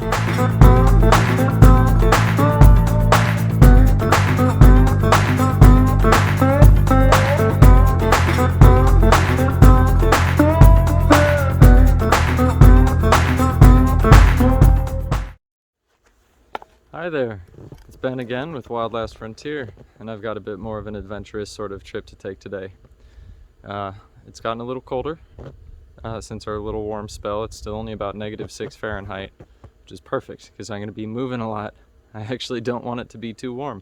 Hi there, it's Ben again with Wild Last Frontier, and I've got a bit more of an adventurous sort of trip to take today. It's gotten a little colder since our little warm spell. It's still only about -6 Fahrenheit, which is perfect because I'm going to be moving a lot. I actually don't want it to be too warm,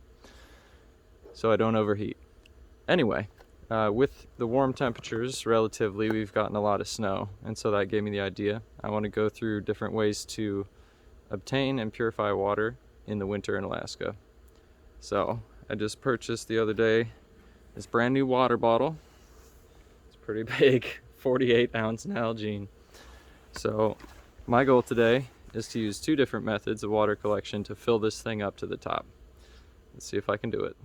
so I don't overheat. Anyway, with the warm temperatures relatively, we've gotten a lot of snow, and so that gave me the idea. I want to go through different ways to obtain and purify water in the winter in Alaska. So I just purchased the other day this brand new water bottle. It's pretty big, 48-ounce Nalgene. So my goal today is to use 2 different methods of water collection to fill this thing up to the top. Let's see if I can do it.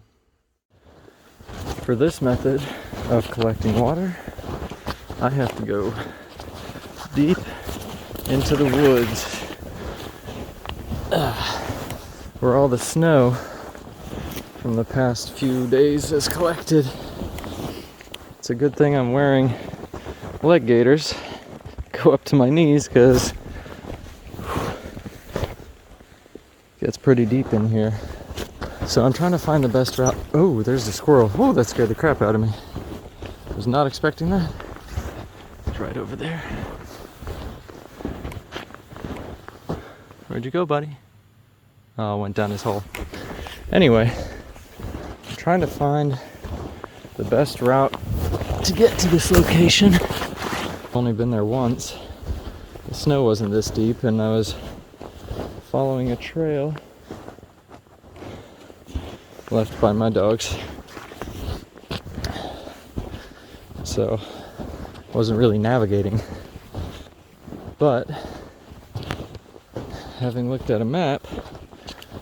For this method of collecting water, I have to go deep into the woods where all the snow from the past few days is collected. It's a good thing I'm wearing leg gaiters, go up to my knees, because it gets pretty deep in here. So I'm trying to find the best route. Oh, there's a squirrel. Oh, that scared the crap out of me. I was not expecting that. It's right over there. Where'd you go, buddy? Oh, went down his hole. Anyway, I'm trying to find the best route to get to this location. I've only been there once. The snow wasn't this deep, and I was following a trail left by my dogs. So, I wasn't really navigating. But, having looked at a map,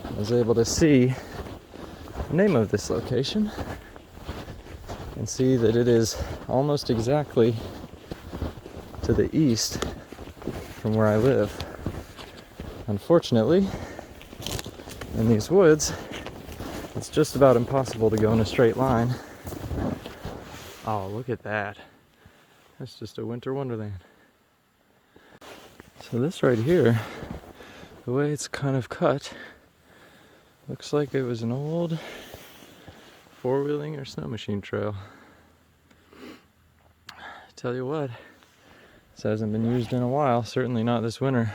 I was able to see the name of this location and see that it is almost exactly to the east from where I live. Unfortunately, in these woods, it's just about impossible to go in a straight line. Oh, look at that. That's just a winter wonderland. So this right here, the way it's kind of cut, looks like it was an old four-wheeling or snow machine trail. Tell you what, this hasn't been used in a while, certainly not this winter.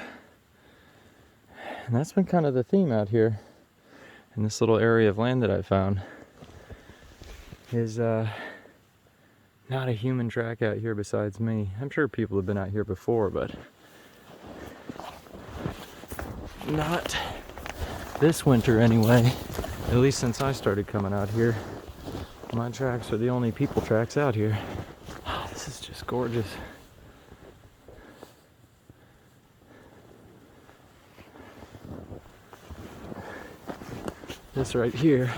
And that's been kind of the theme out here in this little area of land that I found, is not a human track out here besides me. I'm sure people have been out here before, but not this winter anyway. At least since I started coming out here. My tracks are the only people tracks out here. Oh, this is just gorgeous. This right here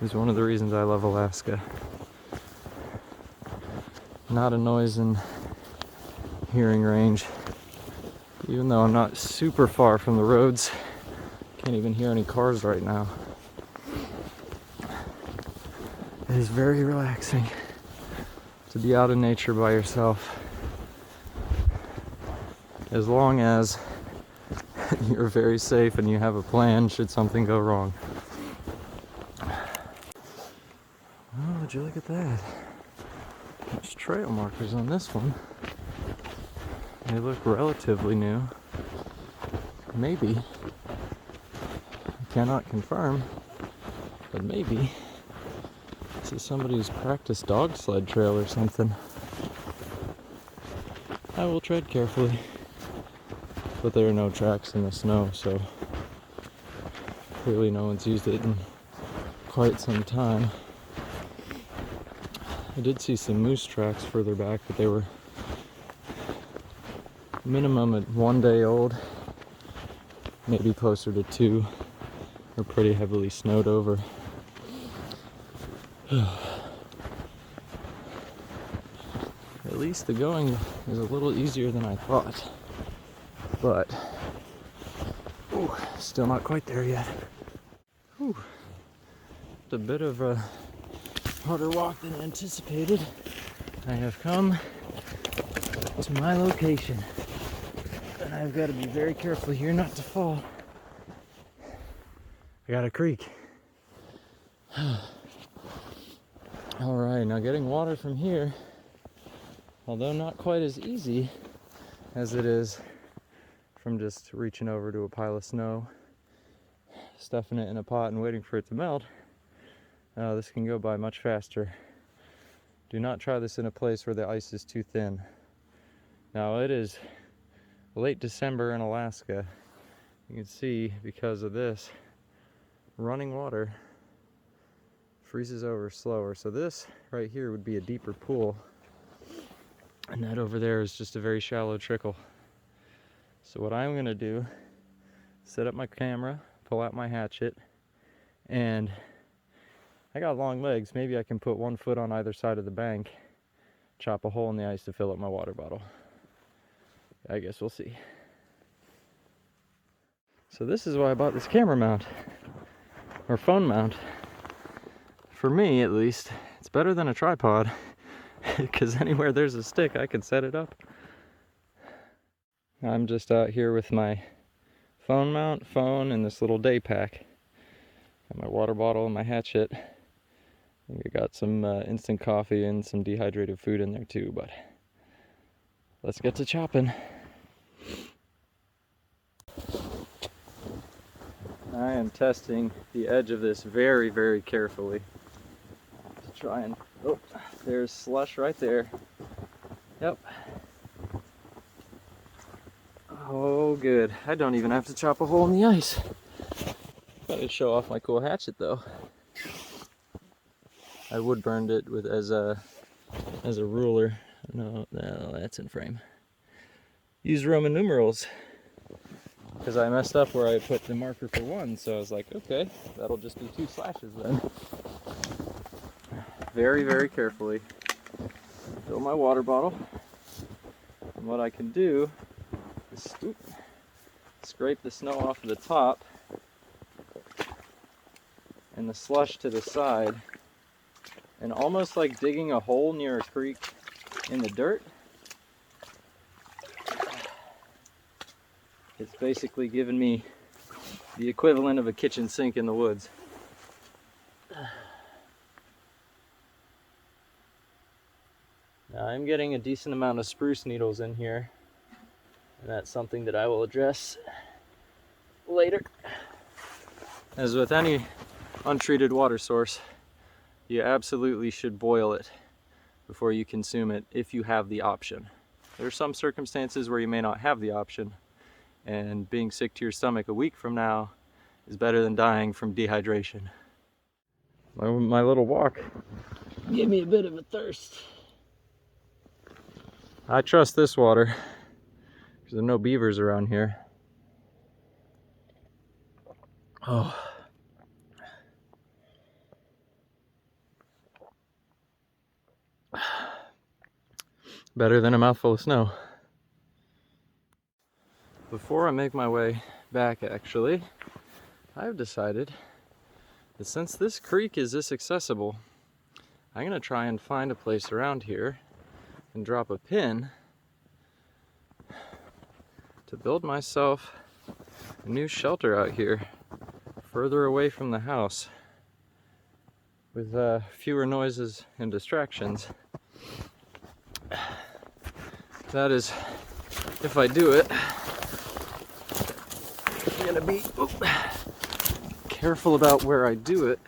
is one of the reasons I love Alaska. Not a noise in hearing range. Even though I'm not super far from the roads, can't even hear any cars right now. It is very relaxing to be out in nature by yourself, as long as you're very safe and you have a plan should something go wrong. Oh, would you look at that? There's trail markers on this one. They look relatively new. Maybe, I cannot confirm, but maybe this is somebody's practice dog sled trail or something. I will tread carefully, but there are no tracks in the snow, so clearly no one's used it in quite some time. I did see some moose tracks further back, but they were minimum at 1 day old, maybe closer to 2. They're pretty heavily snowed over. At least the going is a little easier than I thought, but Ooh, still not quite there yet. Ooh, it's a bit of a harder walk than anticipated. I have come to my location, and I've got to be very careful here not to fall. I got a creek. All right, now getting water from here, although not quite as easy as it is from just reaching over to a pile of snow, stuffing it in a pot and waiting for it to melt, this can go by much faster. Do not try this in a place where the ice is too thin. Now it is late December in Alaska. You can see because of this, running water freezes over slower. So this right here would be a deeper pool, and that over there is just a very shallow trickle. So what I'm gonna do, set up my camera, pull out my hatchet, and I got long legs. Maybe I can put one foot on either side of the bank, chop a hole in the ice to fill up my water bottle. I guess we'll see. So this is why I bought this camera mount, or phone mount. For me, at least, it's better than a tripod, because anywhere there's a stick, I can set it up. I'm just out here with my phone mount, phone, and this little day pack. Got my water bottle and my hatchet. I got some instant coffee and some dehydrated food in there too, but let's get to chopping. I am testing the edge of this very, very carefully to try and, oh, there's slush right there. Yep. Oh, good. I don't even have to chop a hole in the ice. Gotta show off my cool hatchet though. I wood burned it with as a ruler. No, that's in frame. Use Roman numerals because I messed up where I put the marker for 1. So I was like, okay, that'll just be 2 slashes then. Very, very carefully fill my water bottle. And what I can do is scrape the snow off the top and the slush to the side. And almost like digging a hole near a creek in the dirt, it's basically given me the equivalent of a kitchen sink in the woods. Now I'm getting a decent amount of spruce needles in here, and that's something that I will address later. As with any untreated water source, you absolutely should boil it before you consume it if you have the option. There are some circumstances where you may not have the option, and being sick to your stomach a week from now is better than dying from dehydration. My little walk gave me a bit of a thirst. I trust this water because there are no beavers around here. Oh. Better than a mouthful of snow. Before I make my way back, actually, I've decided that since this creek is this accessible, I'm gonna try and find a place around here and drop a pin to build myself a new shelter out here further away from the house with fewer noises and distractions. That is, if I do it, I'm gonna be careful about where I do it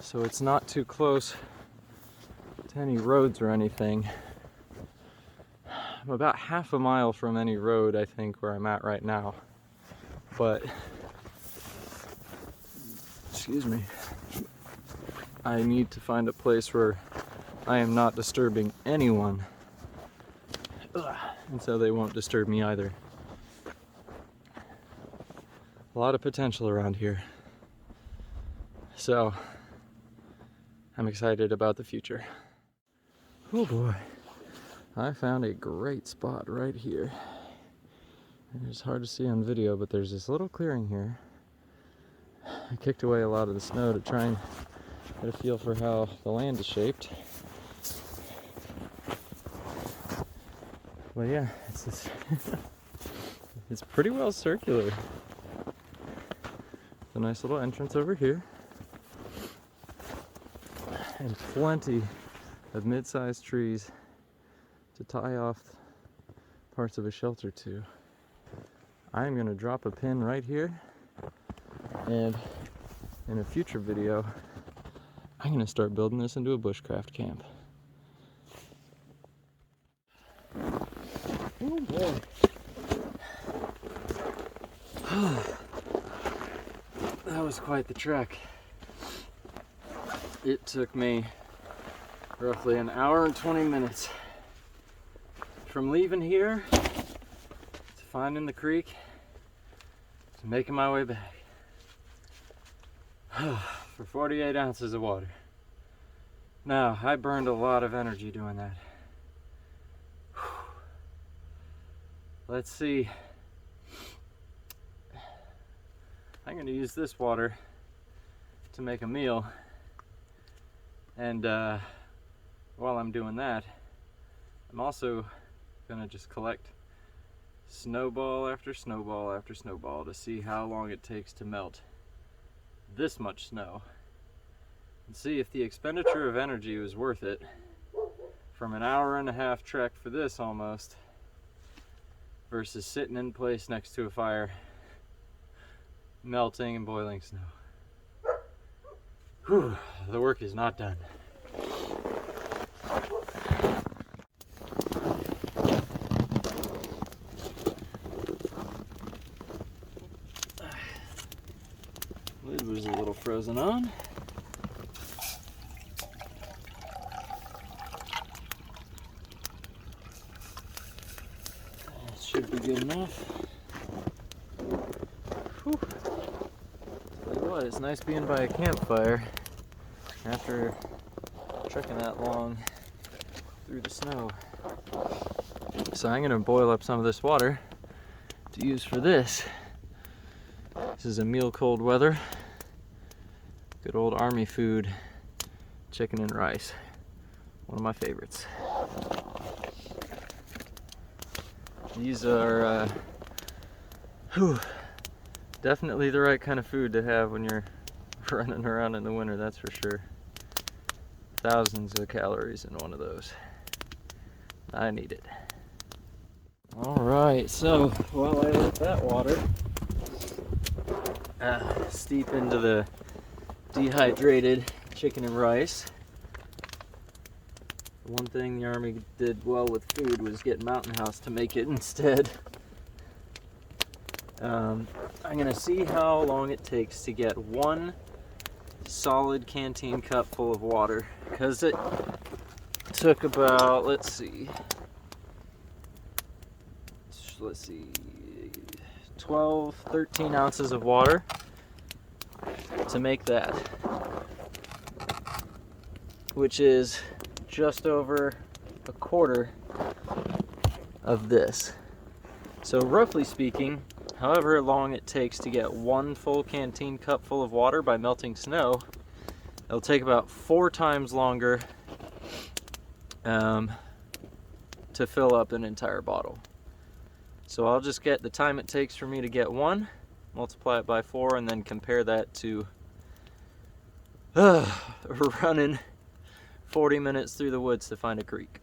so it's not too close to any roads or anything. I'm about half a mile from any road, I think, where I'm at right now, but excuse me, I need to find a place where I am not disturbing anyone, and so they won't disturb me either. A lot of potential around here, so I'm excited about the future. Oh boy, I found a great spot right here. It's hard to see on video, but there's this little clearing here. I kicked away a lot of the snow to try and get a feel for how the land is shaped. But yeah, it's this it's pretty well circular. A nice little entrance over here. And plenty of mid-sized trees to tie off parts of a shelter to. I'm gonna drop a pin right here, and in a future video, I'm gonna start building this into a bushcraft camp. Oh boy. That was quite the trek. It took me roughly an hour and 20 minutes from leaving here to finding the creek to making my way back for 48 ounces of water. Now, I burned a lot of energy doing that. Let's see. I'm going to use this water to make a meal, and while I'm doing that, I'm also going to just collect snowball after snowball after snowball to see how long it takes to melt this much snow, and see if the expenditure of energy was worth it from an hour-and-a-half trek for this almost versus sitting in place next to a fire melting and boiling snow. Whew, the work is not done. Lid was a little frozen on. That should be good enough. Whew. Tell you what, it's nice being by a campfire after trekking that long through the snow. So I'm gonna boil up some of this water to use for this. This is a meal cold weather. Good old army food, chicken and rice. One of my favorites. These are definitely the right kind of food to have when you're running around in the winter, that's for sure. Thousands of calories in one of those. I need it. Alright, so while I let that water steep into the dehydrated chicken and rice, one thing the Army did well with food was get Mountain House to make it instead. I'm gonna see how long it takes to get one solid canteen cup full of water, because it took about, let's see, 12, 13 ounces of water to make that, which is just over a quarter of this. So roughly speaking, however long it takes to get one full canteen cup full of water by melting snow, it'll take about 4 times longer to fill up an entire bottle. So I'll just get the time it takes for me to get one, multiply it by 4, and then compare that to running 40 minutes through the woods to find a creek.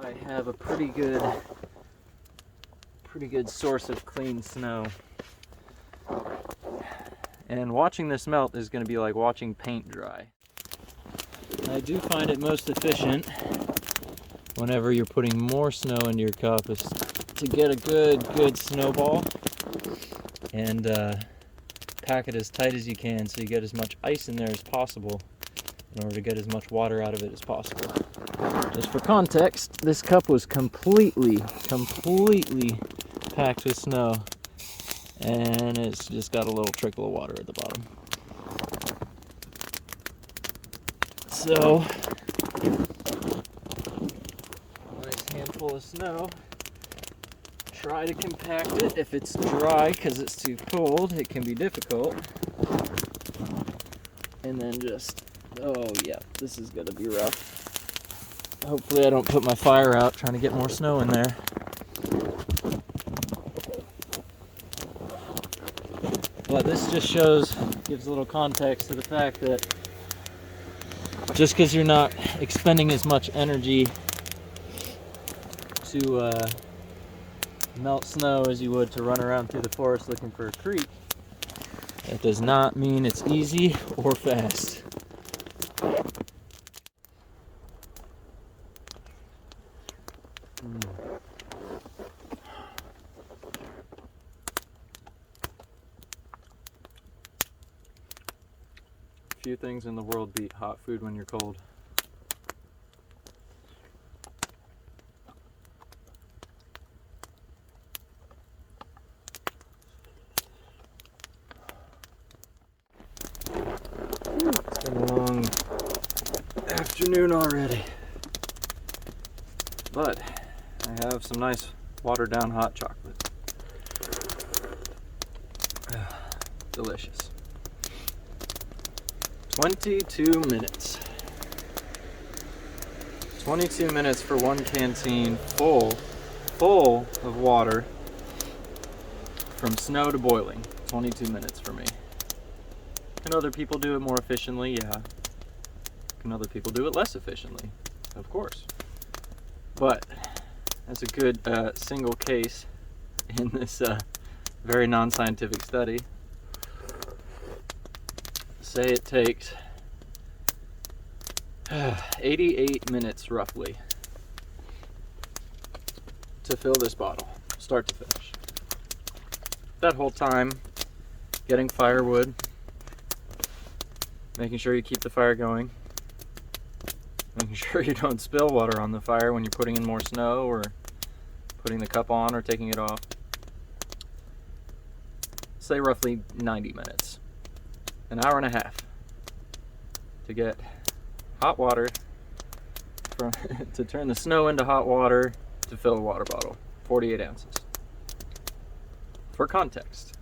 I have a pretty good source of clean snow. And watching this melt is going to be like watching paint dry. I do find it most efficient whenever you're putting more snow into your cup is to get a good snowball and pack it as tight as you can so you get as much ice in there as possible in order to get as much water out of it as possible. Just for context, this cup was completely packed with snow, and it's just got a little trickle of water at the bottom. So, a nice handful of snow try to compact it. If it's dry because it's too cold, it can be difficult. And then just, oh yeah, this is gonna be rough. Hopefully I don't put my fire out trying to get more snow in there. But this just gives a little context to the fact that just because you're not expending as much energy to melt snow as you would to run around through the forest looking for a creek, that does not mean it's easy or fast. Few things in the world beat hot food when you're cold. It's been a long afternoon already, but I have some nice watered down hot chocolate. Delicious. 22 minutes. 22 minutes for one canteen full of water from snow to boiling. 22 minutes for me. Can other people do it more efficiently? Yeah. Can other people do it less efficiently? Of course. But as a good single case in this very non-scientific study, say it takes 88 minutes roughly to fill this bottle, start to finish. That whole time, getting firewood, making sure you keep the fire going, making sure you don't spill water on the fire when you're putting in more snow or putting the cup on or taking it off. Say roughly 90 minutes. An hour and a half to get hot water to turn the snow into hot water to fill a water bottle, 48 ounces. For context,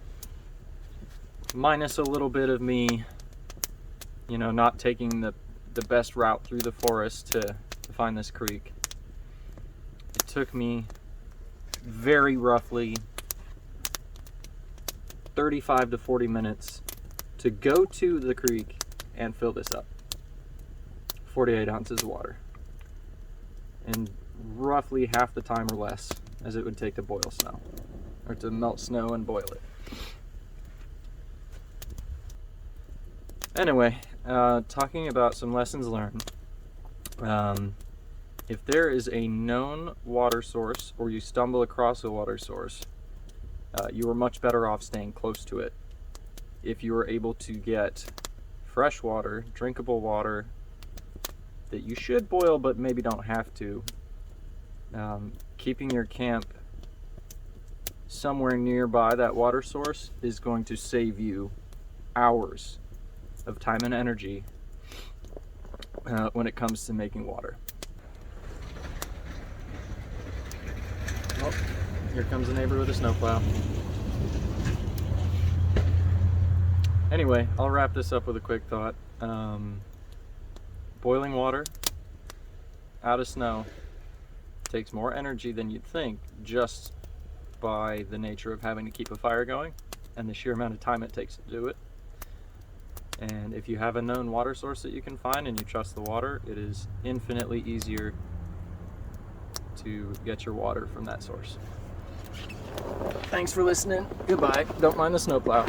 minus a little bit of me, not taking the best route through the forest to find this creek. It took me very roughly 35 to 40 minutes to go to the creek and fill this up. 48 ounces of water. And roughly half the time or less as it would take to boil snow, or to melt snow and boil it. Anyway, talking about some lessons learned. If there is a known water source, or you stumble across a water source, you are much better off staying close to it. If you are able to get fresh water, drinkable water, that you should boil but maybe don't have to, keeping your camp somewhere nearby that water source is going to save you hours of time and energy when it comes to making water. Oh, here comes a neighbor with a snowplow. Anyway, I'll wrap this up with a quick thought. Boiling water out of snow takes more energy than you'd think, just by the nature of having to keep a fire going and the sheer amount of time it takes to do it. And if you have a known water source that you can find and you trust the water, it is infinitely easier to get your water from that source. Thanks for listening. Goodbye. Don't mind the snowplow.